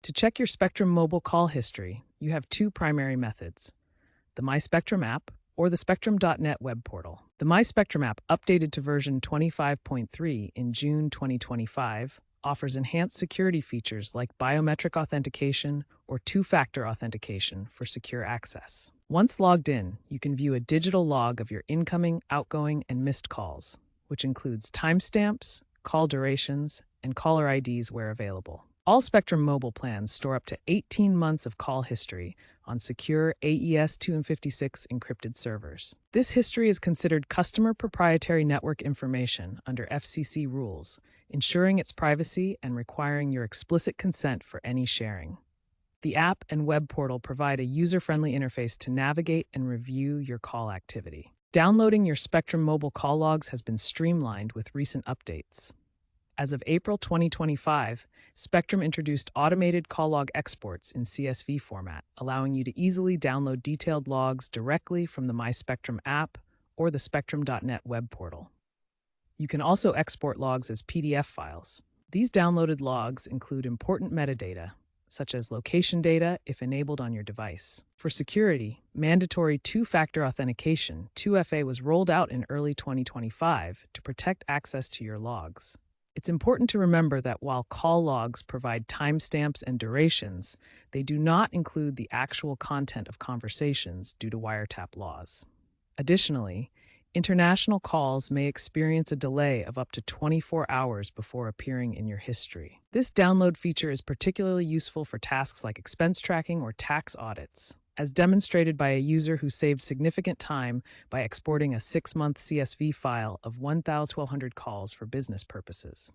To check your Spectrum mobile call history, you have two primary methods: the My Spectrum app or the Spectrum.net web portal. The My Spectrum app, updated to version 25.3 in June 2025, offers enhanced security features like biometric authentication or two-factor authentication for secure access. Once logged in, you can view a digital log of your incoming, outgoing, and missed calls, which includes timestamps, call durations, and caller IDs where available. All Spectrum mobile plans store up to 18 months of call history on secure AES-256 encrypted servers. This history is considered customer proprietary network information under FCC rules, ensuring its privacy and requiring your explicit consent for any sharing. The app and web portal provide a user-friendly interface to navigate and review your call activity. Downloading your Spectrum mobile call logs has been streamlined with recent updates. As of April 2025, Spectrum introduced automated call log exports in CSV format, allowing you to easily download detailed logs directly from the My Spectrum app or the Spectrum.net web portal. You can also export logs as PDF files. These downloaded logs include important metadata, such as location data if enabled on your device. For security, mandatory two-factor authentication, 2FA, was rolled out in early 2025 to protect access to your logs. It's important to remember that while call logs provide timestamps and durations, they do not include the actual content of conversations due to wiretap laws. Additionally, international calls may experience a delay of up to 24 hours before appearing in your history. This download feature is particularly useful for tasks like expense tracking or tax audits, as demonstrated by a user who saved significant time by exporting a 6-month CSV file of 1,200 calls for business purposes.